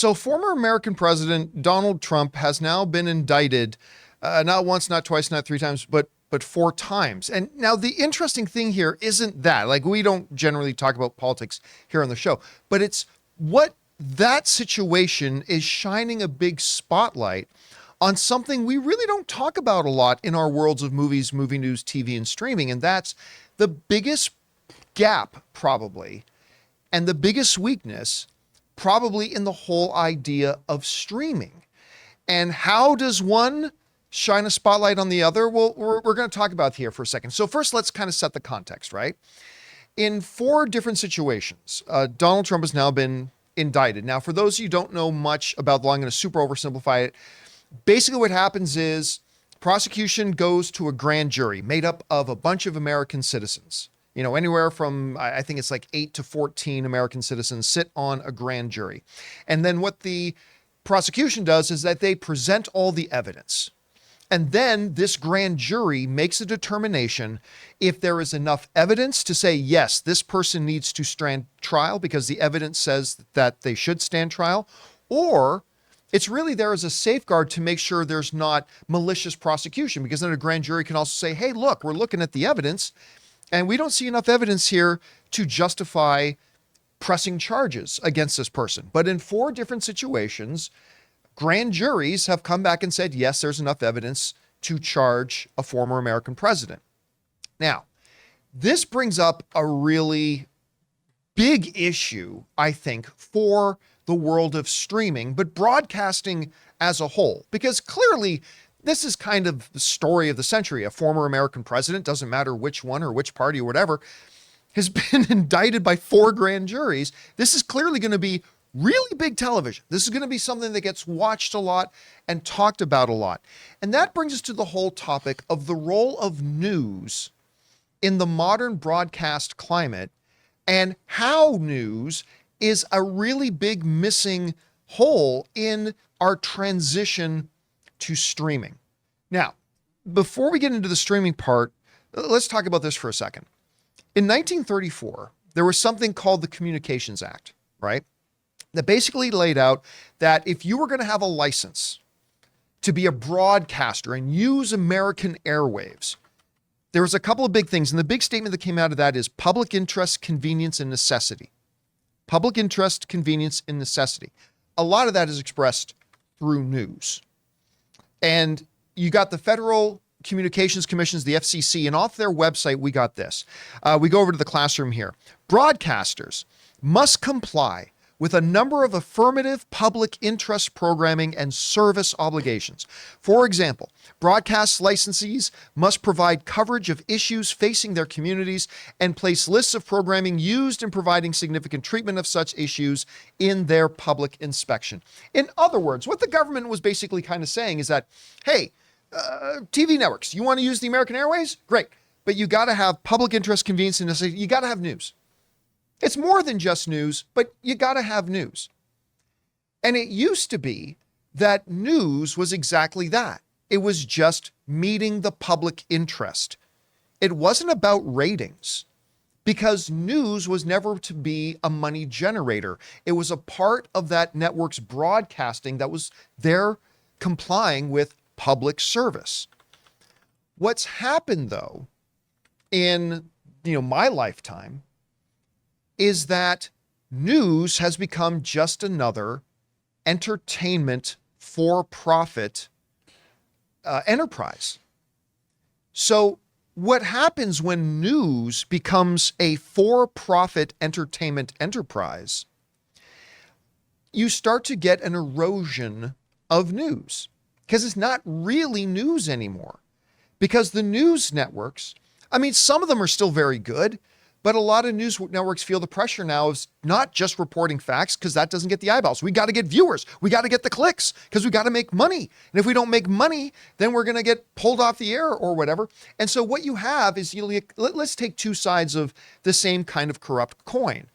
So former American President Donald Trump has now been indicted, not once, not twice, not three times, but 4 times. And now the interesting thing here isn't that, like, we don't generally talk about politics here on the show, but it's what that situation is shining a big spotlight on something we really don't talk about a lot in our worlds of movies, movie news, TV, and streaming. And that's the biggest gap, probably, and the biggest weakness, probably, in the whole idea of streaming. And how does one shine a spotlight on the other? Well, we're going to talk about here for a second. So first, let's kind of set the context, right? In 4 different situations, Donald Trump has now been indicted. Now, for those of you who don't know much about the law, I'm going to super oversimplify it. Basically, what happens is prosecution goes to a grand jury made up of a bunch of American citizens. You know, anywhere from, I think it's like 8 to 14 American citizens sit on a grand jury. And then what the prosecution does is that they present all the evidence. And then this grand jury makes a determination if there is enough evidence to say, yes, this person needs to stand trial because the evidence says that they should stand trial, or it's really there as a safeguard to make sure there's not malicious prosecution, because then a grand jury can also say, hey, look, we're looking at the evidence and we don't see enough evidence here to justify pressing charges against this person. But in 4 different situations, grand juries have come back and said, yes, there's enough evidence to charge a former American president. Now, this brings up a really big issue, I think, for the world of streaming, but broadcasting as a whole, because clearly this is kind of the story of the century. A former American president, doesn't matter which one or which party or whatever, has been indicted by 4 grand juries. This is clearly going to be really big television. This is going to be something that gets watched a lot and talked about a lot. And that brings us to the whole topic of the role of news in the modern broadcast climate, and how news is a really big missing hole in our transition to streaming. Now, before we get into the streaming part, let's talk about this for a second. In 1934, there was something called the Communications Act, right? That basically laid out that if you were going to have a license to be a broadcaster and use American airwaves, there was a couple of big things. And the big statement that came out of that is public interest, convenience, and necessity. Public interest, convenience, and necessity. A lot of that is expressed through news. And you got the Federal Communications Commissions, the FCC, and off their website, we got this. We go over to the classroom here. Broadcasters must comply with a number of affirmative public interest programming and service obligations. For example, broadcast licensees must provide coverage of issues facing their communities and place lists of programming used in providing significant treatment of such issues in their public inspection. In other words, what the government was basically kind of saying is that, hey, TV networks, you want to use the American Airways? Great. But you got to have public interest, convenience, and necessity. You got to have news. It's more than just news, but you got to have news. And it used to be that news was exactly that. It was just meeting the public interest. It wasn't about ratings, because news was never to be a money generator. It was a part of that network's broadcasting that was there complying with public service. What's happened, though, in my lifetime is that news has become just another entertainment for-profit enterprise. So what happens when news becomes a for-profit entertainment enterprise, you start to get an erosion of news, because it's not really news anymore. Because the news networks, some of them are still very good, but a lot of news networks feel the pressure now of not just reporting facts, because that doesn't get the eyeballs. We got to get viewers. We got to get the clicks, because we got to make money. And if we don't make money, then we're going to get pulled off the air or whatever. And so what you have is, let's take 2 sides of the same kind of corrupt coin.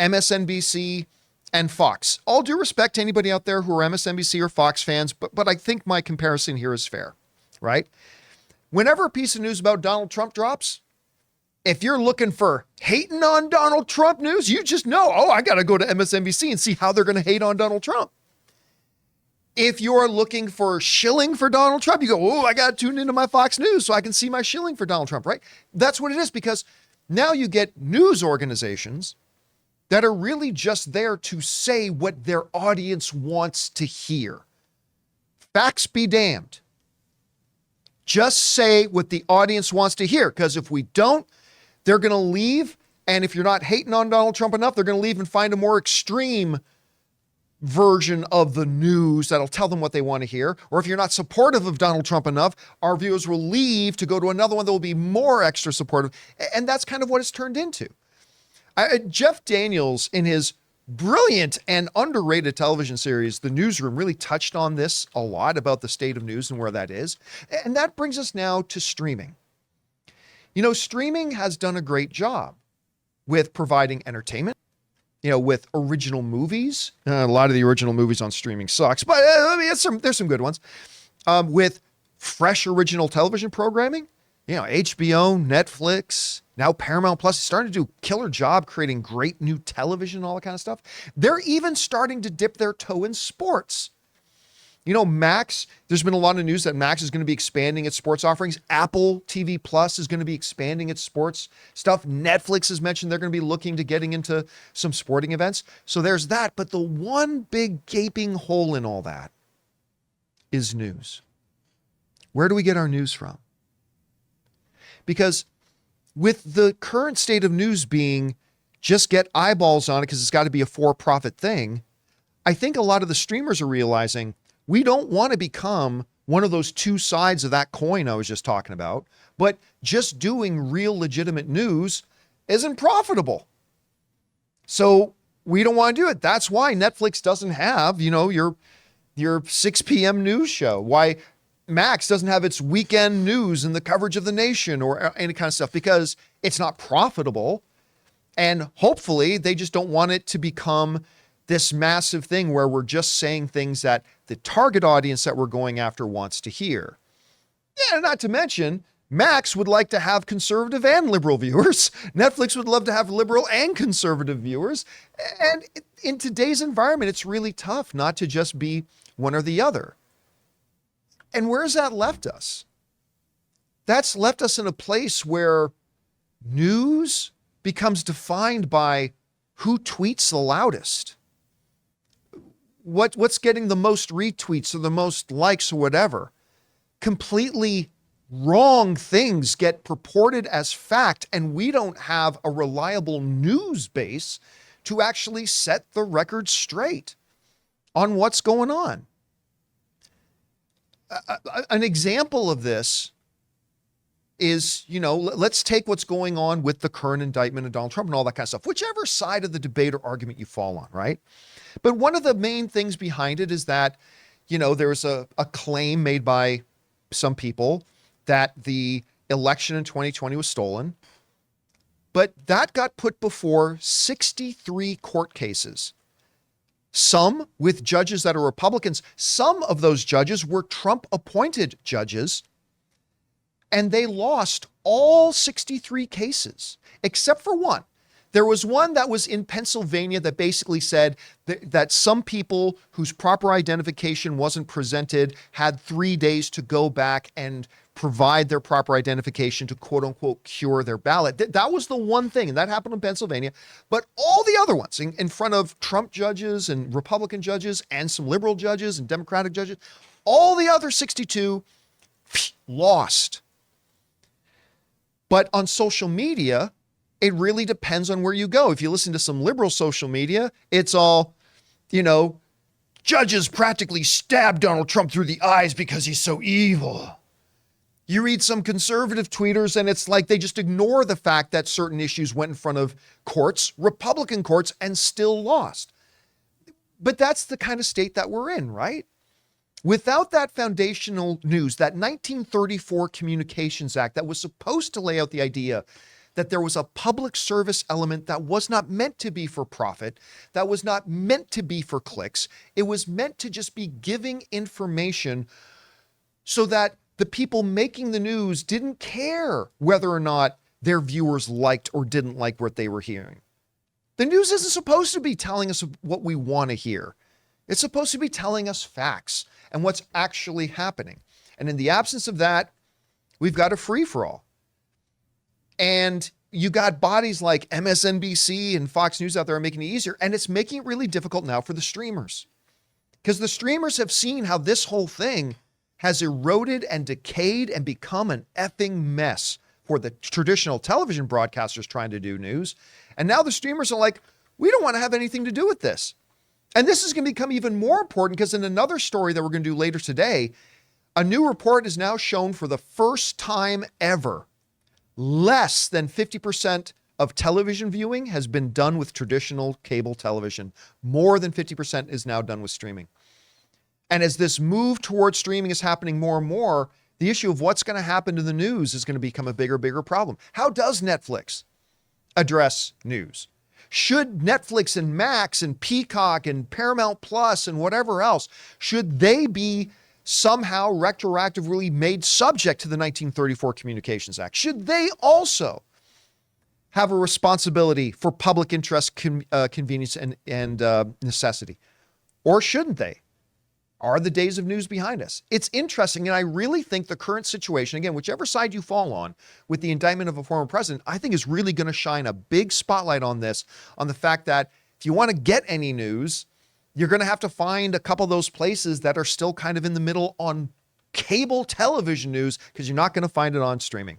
MSNBC and Fox. All due respect to anybody out there who are MSNBC or Fox fans, but I think my comparison here is fair, right? Whenever a piece of news about Donald Trump drops, if you're looking for hating on Donald Trump news, you just know, I got to go to MSNBC and see how they're going to hate on Donald Trump. If you're looking for shilling for Donald Trump, you go, oh, I got to tune into my Fox News so I can see my shilling for Donald Trump, right? That's what it is, because now you get news organizations that are really just there to say what their audience wants to hear. Facts be damned. Just say what the audience wants to hear, because if we don't, they're going to leave. And if you're not hating on Donald Trump enough, they're going to leave and find a more extreme version of the news that'll tell them what they want to hear. Or if you're not supportive of Donald Trump enough, our viewers will leave to go to another one that will be more extra supportive. And that's kind of what it's turned into. Jeff Daniels, in his brilliant and underrated television series, The Newsroom, really touched on this a lot, about the state of news and where that is. And that brings us now to streaming. You know, streaming has done a great job with providing entertainment, you know, with original movies. A lot of the original movies on streaming sucks, but I mean, there's some good ones. With fresh original television programming, you know, HBO, Netflix, now Paramount Plus is starting to do a killer job creating great new television, all that kind of stuff. They're even starting to dip their toe in sports. You know, Max, there's been a lot of news that Max is going to be expanding its sports offerings. Apple TV Plus is going to be expanding its sports stuff. Netflix has mentioned they're going to be looking to getting into some sporting events. So there's that. But the one big gaping hole in all that is news. Where do we get our news from? Because with the current state of news being just get eyeballs on it because it's got to be a for-profit thing, I think a lot of the streamers are realizing we don't want to become one of those two sides of that coin I was just talking about, but just doing real legitimate news isn't profitable. So we don't want to do it. That's why Netflix doesn't have, you know, your 6 p.m. news show. Why Max doesn't have its weekend news and the coverage of the nation or any kind of stuff, because it's not profitable. And hopefully they just don't want it to become this massive thing where we're just saying things that the target audience that we're going after wants to hear. Yeah, not to mention, Max would like to have conservative and liberal viewers. Netflix would love to have liberal and conservative viewers. And in today's environment, it's really tough not to just be one or the other. And where's that left us? That's left us in a place where news becomes defined by who tweets the loudest. What's getting the most retweets or the most likes or whatever. Completely wrong things get purported as fact, and we don't have a reliable news base to actually set the record straight on what's going on. An example of this is, you know, let's take what's going on with the current indictment of Donald Trump and all that kind of stuff, whichever side of the debate or argument you fall on, right? But one of the main things behind it is that, you know, there's a claim made by some people that the election in 2020 was stolen, but that got put before 63 court cases. Some with judges that are Republicans. Some of those judges were Trump-appointed judges, and they lost all 63 cases, except for one. There was one that was in Pennsylvania that basically said that some people whose proper identification wasn't presented had 3 days to go back and provide their proper identification to quote unquote cure their ballot. That was the one thing, and that happened in Pennsylvania. But all the other ones in front of Trump judges and Republican judges and some liberal judges and Democratic judges, all the other 62 lost. But on social media, it really depends on where you go. If you listen to some liberal social media, it's all, you know, judges practically stabbed Donald Trump through the eyes because he's so evil. You read some conservative tweeters and it's like they just ignore the fact that certain issues went in front of courts, Republican courts, and still lost. But that's the kind of state that we're in, right? Without that foundational news, that 1934 Communications Act that was supposed to lay out the idea that there was a public service element that was not meant to be for profit, that was not meant to be for clicks. It was meant to just be giving information so that the people making the news didn't care whether or not their viewers liked or didn't like what they were hearing. The news isn't supposed to be telling us what we want to hear. It's supposed to be telling us facts and what's actually happening. And in the absence of that, we've got a free-for-all. And you got bodies like MSNBC and Fox News out there are making it easier. And it's making it really difficult now for the streamers. Because the streamers have seen how this whole thing has eroded and decayed and become an effing mess for the traditional television broadcasters trying to do news. And now the streamers are like, we don't want to have anything to do with this. And this is going to become even more important because in another story that we're going to do later today, a new report is now shown for the first time ever, less than 50% of television viewing has been done with traditional cable television. More than 50% is now done with streaming. And as this move towards streaming is happening more and more, the issue of what's going to happen to the news is going to become a bigger problem. How does Netflix address news? Should Netflix and Max and Peacock and Paramount Plus and whatever else, should they be somehow retroactively made subject to the 1934 Communications Act? Should they also have a responsibility for public interest, convenience, and necessity? Or shouldn't they? Are the days of news behind us? It's interesting, and I really think the current situation, again, whichever side you fall on with the indictment of a former president, I think is really going to shine a big spotlight on this, on the fact that if you want to get any news, you're going to have to find a couple of those places that are still kind of in the middle on cable television news, because you're not going to find it on streaming.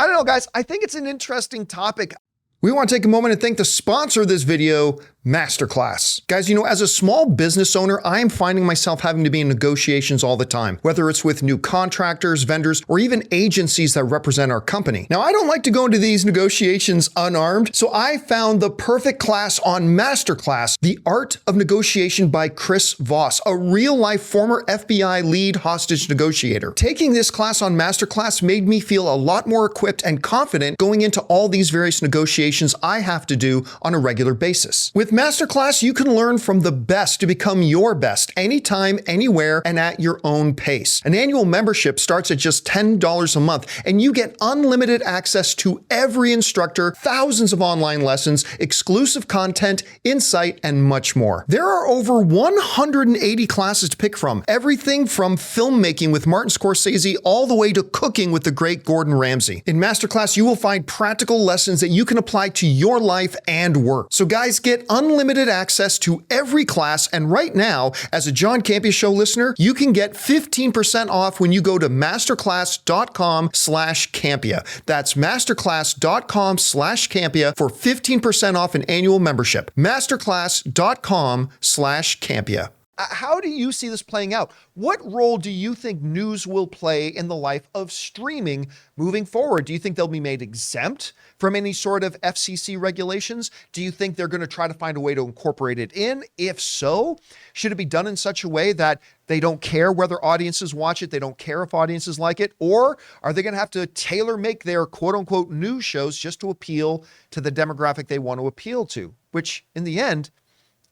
I don't know, guys. I think it's an interesting topic. We want to take a moment and thank the sponsor of this video, MasterClass. Guys, as a small business owner, I am finding myself having to be in negotiations all the time, whether it's with new contractors, vendors, or even agencies that represent our company. Now, I don't like to go into these negotiations unarmed, so I found the perfect class on MasterClass, The Art of Negotiation by Chris Voss, a real-life former FBI lead hostage negotiator. Taking this class on MasterClass made me feel a lot more equipped and confident going into all these various negotiations I have to do on a regular basis. With MasterClass, you can learn from the best to become your best anytime, anywhere, and at your own pace. An annual membership starts at just $10 a month, and you get unlimited access to every instructor, thousands of online lessons, exclusive content, insight, and much more. There are over 180 classes to pick from, everything from filmmaking with Martin Scorsese all the way to cooking with the great Gordon Ramsay. In MasterClass, you will find practical lessons that you can apply to your life and work. So guys, get unlimited access to every class, and right now, as a John Campea Show listener, you can get 15% off when you go to masterclass.com/Campea. That's masterclass.com/Campea for 15% off an annual membership. masterclass.com/Campea. How do you see this playing out? What role do you think news will play in the life of streaming moving forward? Do you think they'll be made exempt from any sort of FCC regulations? Do you think they're going to try to find a way to incorporate it in? If so, should it be done in such a way that they don't care whether audiences watch it, they don't care if audiences like it? Or are they going to have to tailor make their quote unquote news shows just to appeal to the demographic they want to appeal to, which in the end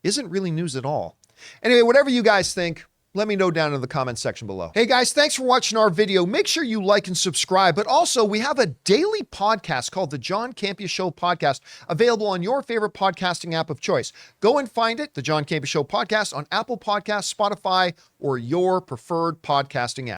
isn't really news at all? Anyway, whatever you guys think, let me know down in the comments section below. Hey guys, thanks for watching our video. Make sure you like and subscribe, but also we have a daily podcast called the John Campea Show Podcast, available on your favorite podcasting app of choice. Go and find it, the John Campea Show Podcast, on Apple Podcasts, Spotify, or your preferred podcasting app.